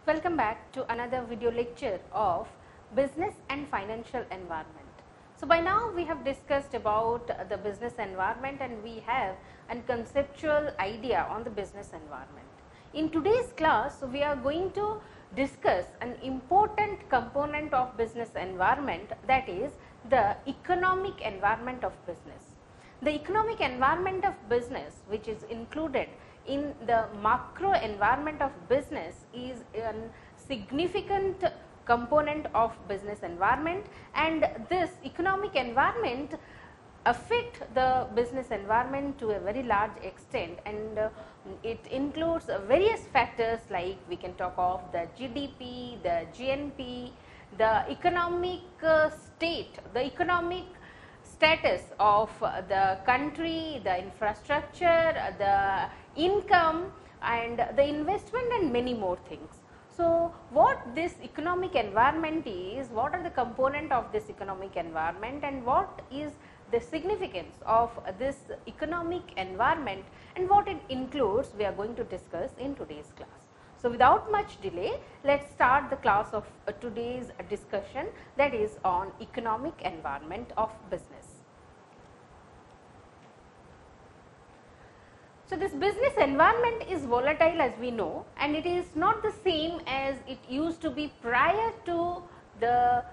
Welcome back to another video lecture of business and financial environment. So by now we have discussed about the business environment and we have a conceptual idea on the business environment. In today's class we are going to discuss an important component of business environment, that is the economic environment of business. The economic environment of business, which is included in the macro environment of business, is a significant component of business environment, and this economic environment affect the business environment to a very large extent, and it includes various factors like we can talk of the GDP, the GNP, the economic state, the economic status of the country, the infrastructure, the income and the investment and many more things. So what this economic environment is, what are the component of this economic environment and what is the significance of this economic environment and what it includes, we are going to discuss in today's class. So without much delay, let's start the class of today's discussion, that is on economic environment of business. So this business environment is volatile, as we know, and it is not the same as it used to be prior to the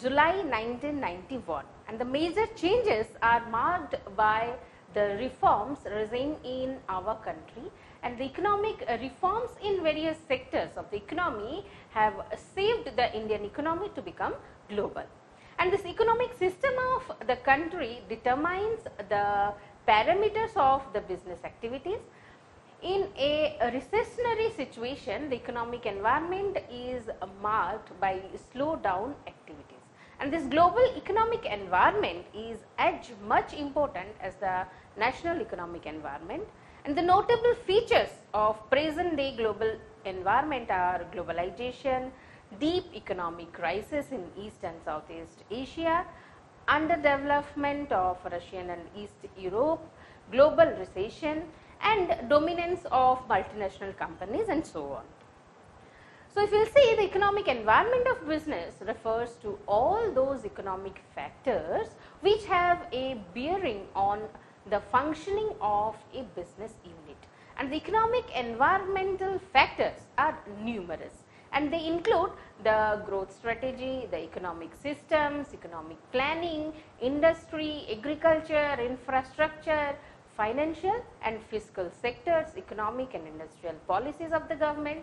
July 1991, and the major changes are marked by the reforms regime in our country, and the economic reforms in various sectors of the economy have saved the Indian economy to become global. And this economic system of the country determines the parameters of the business activities. In a recessionary situation, the economic environment is marked by slow down activities, and this global economic environment is as much important as the national economic environment. And the notable features of present day global environment are globalization, deep economic crisis in East and Southeast Asia, underdevelopment of Russian and East Europe, global recession and dominance of multinational companies and so on. So if you see, the economic environment of business refers to all those economic factors which have a bearing on the functioning of a business unit, and the economic environmental factors are numerous, and they include the growth strategy, the economic systems, economic planning, industry, agriculture, infrastructure, financial and fiscal sectors, economic and industrial policies of the government,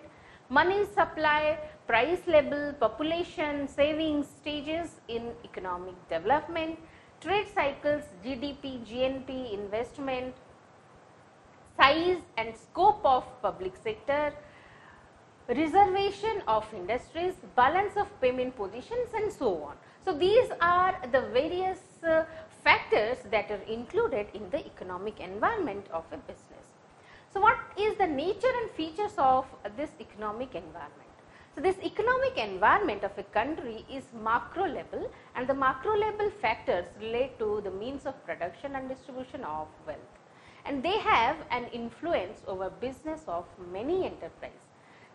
money supply, price level, population, savings stages in economic development, trade cycles, GDP, GNP, investment, size and scope of public sector, reservation of industries, balance of payment positions and so on. So these are the various factors that are included in the economic environment of a business. So what is the nature and features of this economic environment? So this economic environment of a country is macro level, and the macro level factors relate to the means of production and distribution of wealth, and they have an influence over business of many enterprises.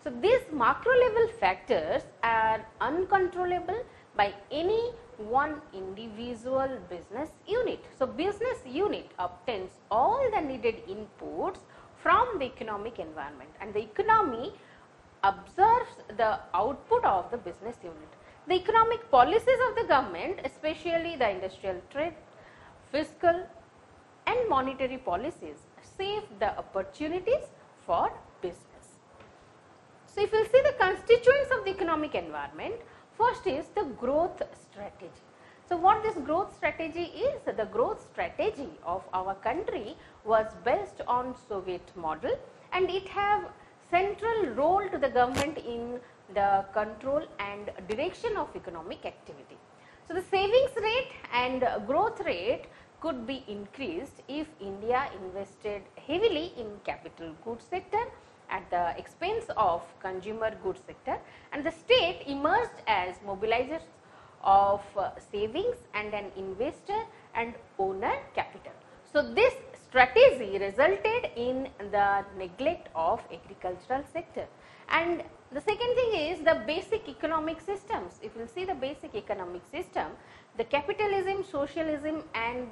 So these macro level factors are uncontrollable by any one individual business unit. So business unit obtains all the needed inputs from the economic environment, and the economy observes the output of the business unit. The economic policies of the government, especially the industrial, trade, fiscal and monetary policies, save the opportunities for business. So if you see the constituents of the economic environment, first is the growth strategy. So what this growth strategy is? The growth strategy of our country was based on Soviet model, and it have central role to the government in the control and direction of economic activity. So the savings rate and growth rate could be increased if India invested heavily in capital goods sector at the expense of consumer goods sector, and the state emerged as mobilizers of savings and an investor and owner capital. So this strategy resulted in the neglect of agricultural sector, and The second thing is the basic economic systems. If you see the basic economic system, the capitalism, socialism and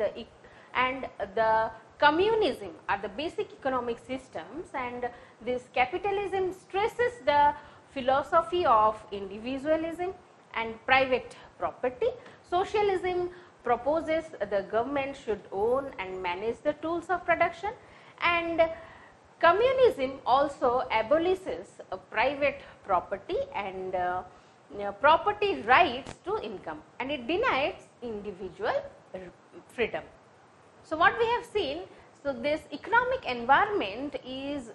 the communism are the basic economic systems, and this capitalism stresses the philosophy of individualism and private property. Socialism proposes the government should own and manage the tools of production, and communism also abolishes private property and property rights to income, and it denies individual freedom. So, what we have seen, so this economic environment is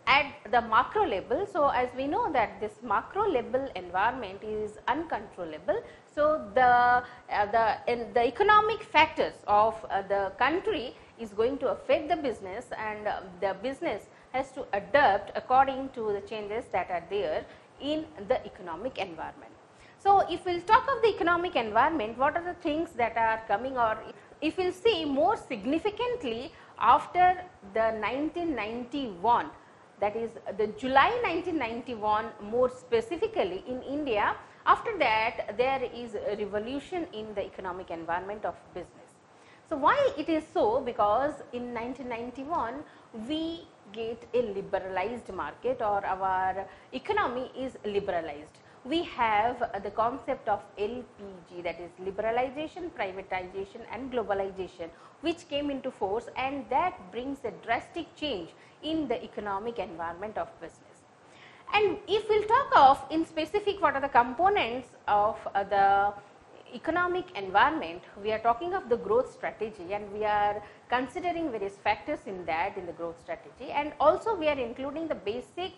at the macro level. So, as we know that this macro level environment is uncontrollable. So, the economic factors of the country is going to affect the business, and the business has to adapt according to the changes that are there in the economic environment. So, if we will talk of the economic environment, what are the things that are coming, or if we will see more significantly after the 1991, that is the July 1991 more specifically in India, after that there is a revolution in the economic environment of business. So, why it is so? Because in 1991 we get a liberalized market, or our economy is liberalized. We have the concept of LPG, that is liberalization, privatization and globalization, which came into force, and that brings a drastic change in the economic environment of business. And if we will talk of in specific what are the components of the economic environment, we are talking of the growth strategy, and we are considering various factors in that in the growth strategy, and also we are including the basic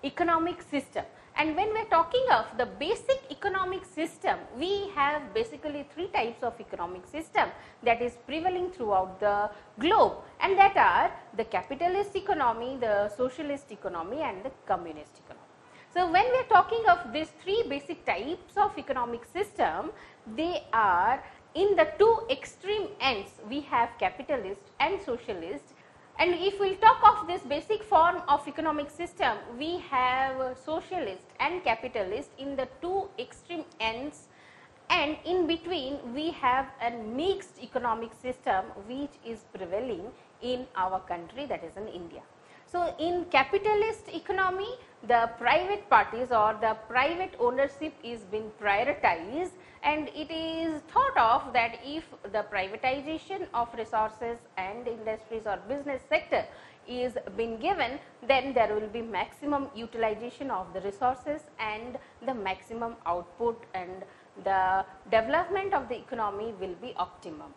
economic system. And when we are talking of the basic economic system, we have basically three types of economic system that is prevailing throughout the globe, and that are the capitalist economy, the socialist economy and the communist economy. So, when we are talking of these three basic types of economic system, they are in the two extreme ends. We have capitalist and socialist, and if we talk of this basic form of economic system, we have socialist and capitalist in the two extreme ends, and in between we have a mixed economic system which is prevailing in our country, that is in India. So, in capitalist economy, the private parties or the private ownership is being prioritized, and it is thought of that if the privatization of resources and industries or business sector is being given, then there will be maximum utilization of the resources and the maximum output, and the development of the economy will be optimum.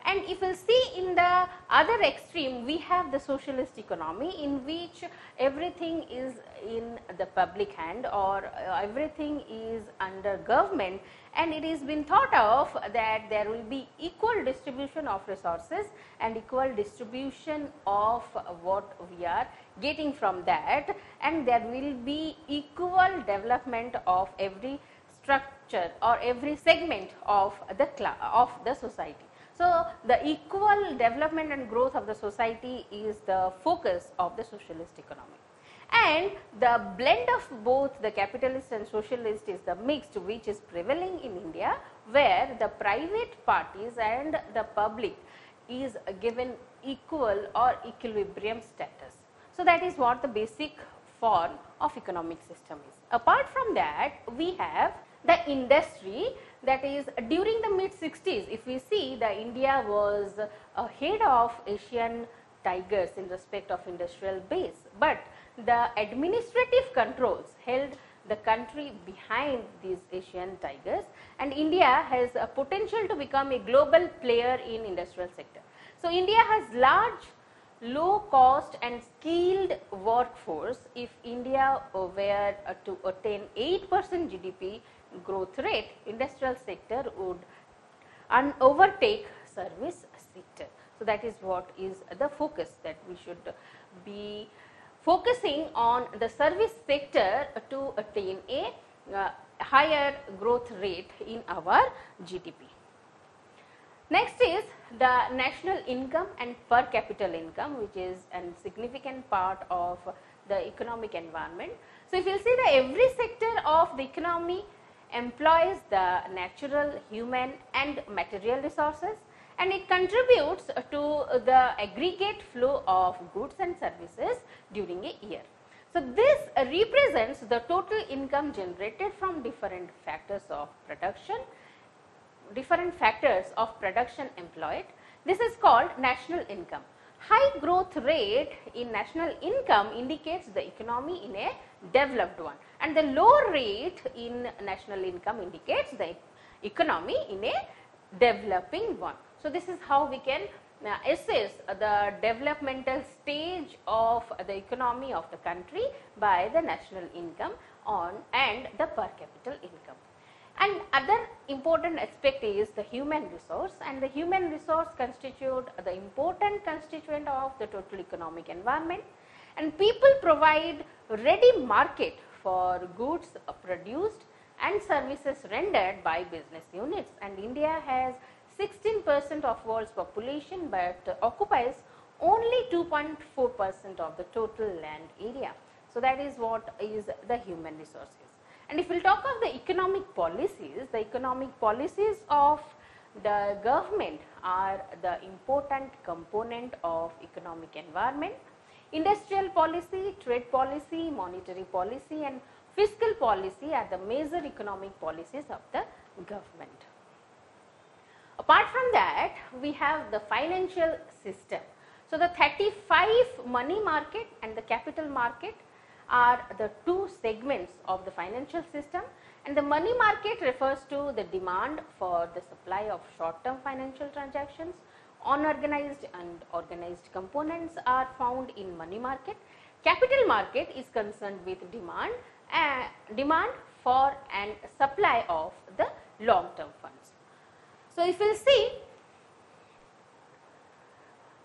And if we see in the other extreme, we have the socialist economy, in which everything is in the public hand, or everything is under government, and it is been thought of that there will be equal distribution of resources and equal distribution of what we are getting from that, and there will be equal development of every structure or every segment of the society. So, the equal development and growth of the society is the focus of the socialist economy, and the blend of both the capitalist and socialist is the mixed which is prevailing in India, where the private parties and the public is given equal or equilibrium status. So, that is what the basic form of economic system is. Apart from that, we have the industry, that is during the mid 60s, if we see, the India was ahead of Asian tigers in respect of industrial base, but the administrative controls held the country behind these Asian tigers, and India has a potential to become a global player in industrial sector. So, India has large low cost and skilled workforce. If India were to attain 8% GDP growth rate, industrial sector would overtake service sector. So, that is what is the focus, that we should be focusing on the service sector to attain a higher growth rate in our GDP. Next is the national income and per capita income, which is a significant part of the economic environment. So, if you see that every sector of the economy employs the natural, human and material resources, and it contributes to the aggregate flow of goods and services during a year. So, this represents the total income generated from different factors of production employed. This is called national income. High growth rate in national income indicates the economy in a developed one, and the low rate in national income indicates the economy in a developing one. So, this is how we can assess the developmental stage of the economy of the country by the national income and the per capita income. And other important aspect is the human resource, and the human resource constitute the important constituent of the total economic environment, and people provide ready market for goods produced and services rendered by business units, and India has 16% of world's population, but occupies only 2.4% of the total land area. So, that is what is the human resources. And if we will talk of the economic policies of the government are the important component of economic environment. Industrial policy, trade policy, monetary policy and fiscal policy are the major economic policies of the government. Apart from that, we have the financial system. So, the 35 money market and the capital market are the two segments of the financial system, and the money market refers to the demand for the supply of short term financial transactions. Unorganized and organized components are found in money market. Capital market is concerned with demand for and supply of the long term funds. So, if we will see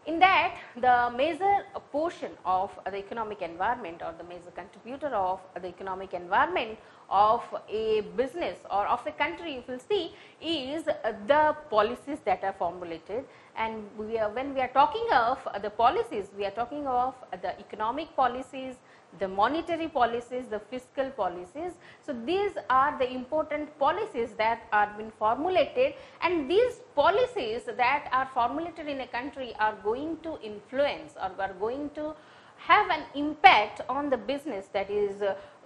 in that, the major portion of the economic environment or the major contributor of the economic environment of a business or of a country, if you will see, is the policies that are formulated. And when we are talking of the policies, we are talking of the economic policies, the monetary policies, the fiscal policies. So, these are the important policies that are being formulated, and these policies that are formulated in a country are going to influence or are going to have an impact on the business that is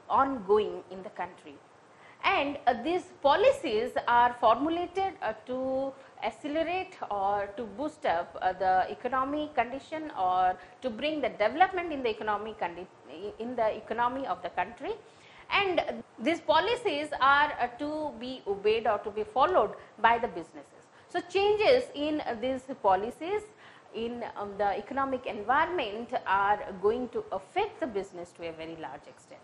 ongoing in the country. And these policies are formulated to accelerate or to boost up the economic condition or to bring the development in the economy of the country, and these policies are to be obeyed or to be followed by the businesses. So, changes in these policies in the economic environment are going to affect the business to a very large extent.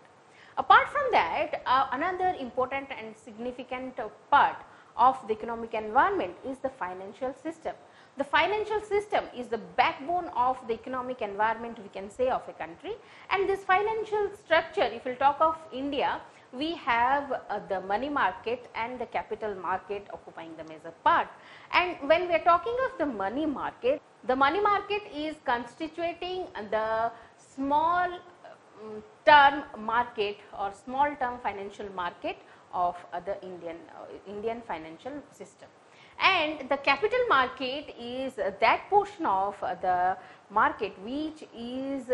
Apart from that, another important and significant part of the economic environment is the financial system. The financial system is the backbone of the economic environment, we can say, of a country, and this financial structure, if we will talk of India, we have the money market and the capital market occupying the major part. And when we are talking of the money market is constituting the small term market or small term financial market of the Indian financial system, and the capital market is that portion of the market which is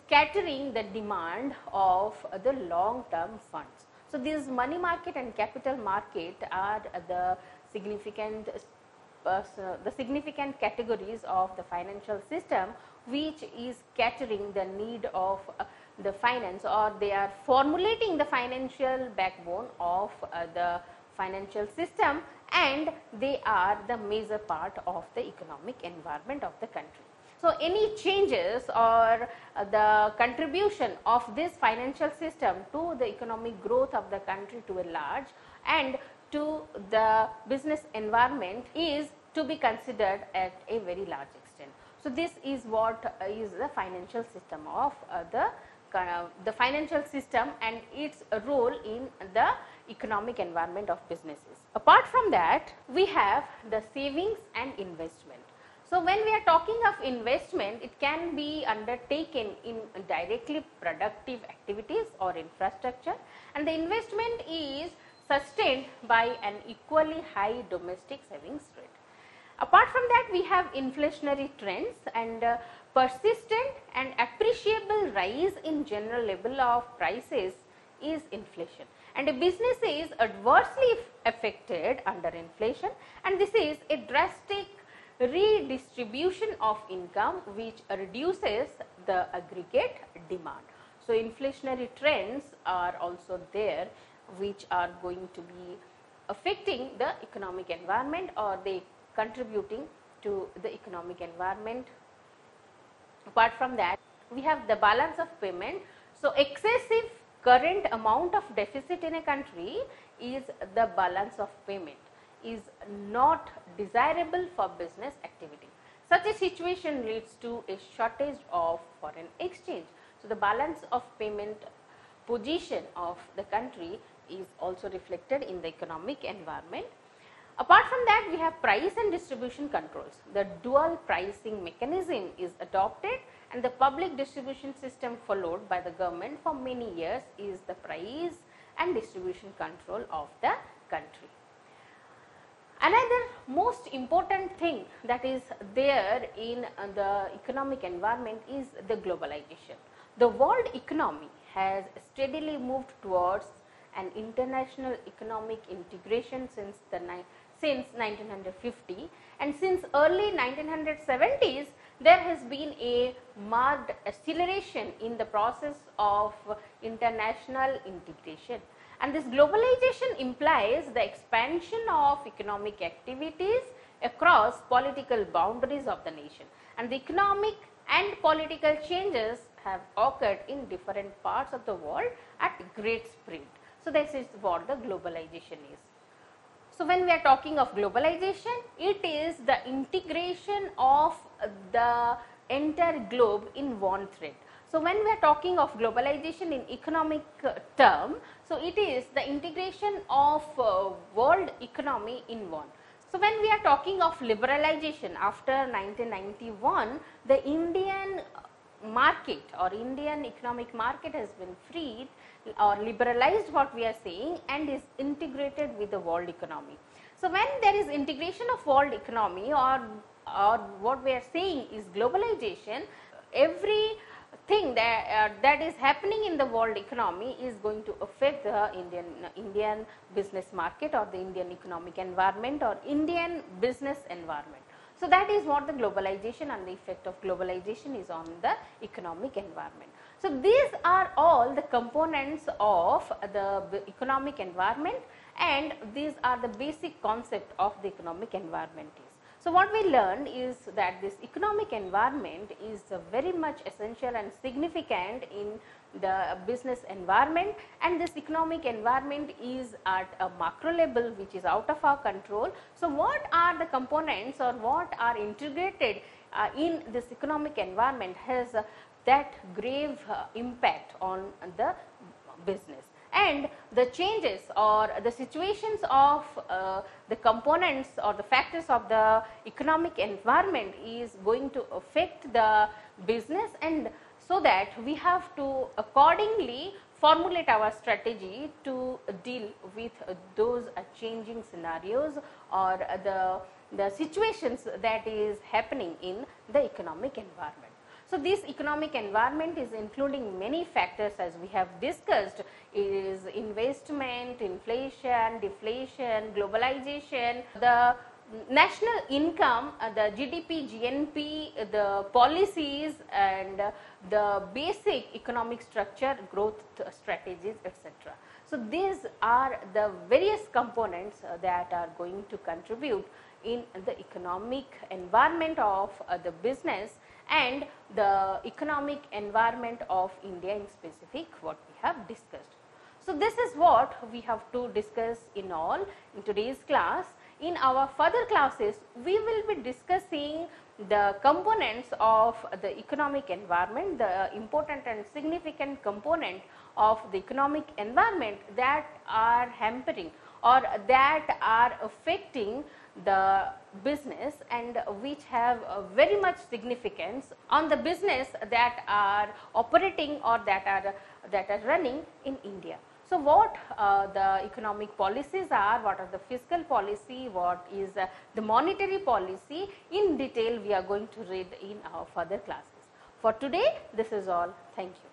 catering the demand of the long term funds. So, these money market and capital market are the significant categories of the financial system which is catering the need of the finance, or they are formulating the financial backbone of the financial system, and they are the major part of the economic environment of the country. So, any changes or the contribution of this financial system to the economic growth of the country to a large and to the business environment is to be considered at a very large extent. So, this is what is the financial system of the financial system and its role in the economic environment of businesses. Apart from that, we have the savings and investment. So when we are talking of investment, it can be undertaken in directly productive activities or infrastructure, and the investment is sustained by an equally high domestic savings rate. Apart from that, we have inflationary trends and persistent and appreciable rise in general level of prices is inflation, and a business is adversely affected under inflation, and this is a drastic redistribution of income which reduces the aggregate demand. So inflationary trends are also there which are going to be affecting the economic environment, or they contributing to the economic environment. Apart from that, we have the balance of payment. So excessive current amount of deficit in a country is the balance of payment is not desirable for business activity. Such a situation leads to a shortage of foreign exchange. So the balance of payment position of the country is also reflected in the economic environment. Apart from that, we have price and distribution controls. The dual pricing mechanism is adopted, and the public distribution system followed by the government for many years is the price and distribution control of the country. Another most important thing that is there in the economic environment is the globalization. The world economy has steadily moved towards an international economic integration since 1950, and since early 1970s there has been a marked acceleration in the process of international integration, and this globalization implies the expansion of economic activities across political boundaries of the nation, and the economic and political changes have occurred in different parts of the world at great speed. So this is what the globalization is. So when we are talking of globalization, it is the integration of the entire globe in one thread. So when we are talking of globalization in economic term, so it is the integration of world economy in one. So when we are talking of liberalization after 1991, the Indian market or Indian economic market has been freed or liberalized, what we are saying, and is integrated with the world economy. So when there is integration of world economy, or what we are saying is globalization, everything that is happening in the world economy is going to affect the Indian business market or the Indian economic environment or Indian business environment. So that is what the globalization and the effect of globalization is on the economic environment. So these are all the components of the economic environment, and these are the basic concept of the economic environment is. So what we learned is that this economic environment is very much essential and significant in the business environment, and this economic environment is at a macro level which is out of our control. So what are the components or what are integrated in this economic environment has that grave impact on the business, and the changes or the situations of the components or the factors of the economic environment is going to affect the business, and so that we have to accordingly formulate our strategy to deal with those changing scenarios or the situations that is happening in the economic environment. So this economic environment is including many factors, as we have discussed. It is investment, inflation, deflation, globalization, the national income, the GDP, GNP, the policies, and the basic economic structure, growth strategies, etc. So these are the various components that are going to contribute in the economic environment of the business and the economic environment of India in specific, what we have discussed. So this is what we have to discuss in today's class. In our further classes, we will be discussing the components of the economic environment, the important and significant component of the economic environment that are hampering or that are affecting the business and which have very much significance on the business that are operating or that are running in India. So, what the economic policies are, what are the fiscal policy, what is the monetary policy, in detail we are going to read in our further classes. For today, this is all. Thank you.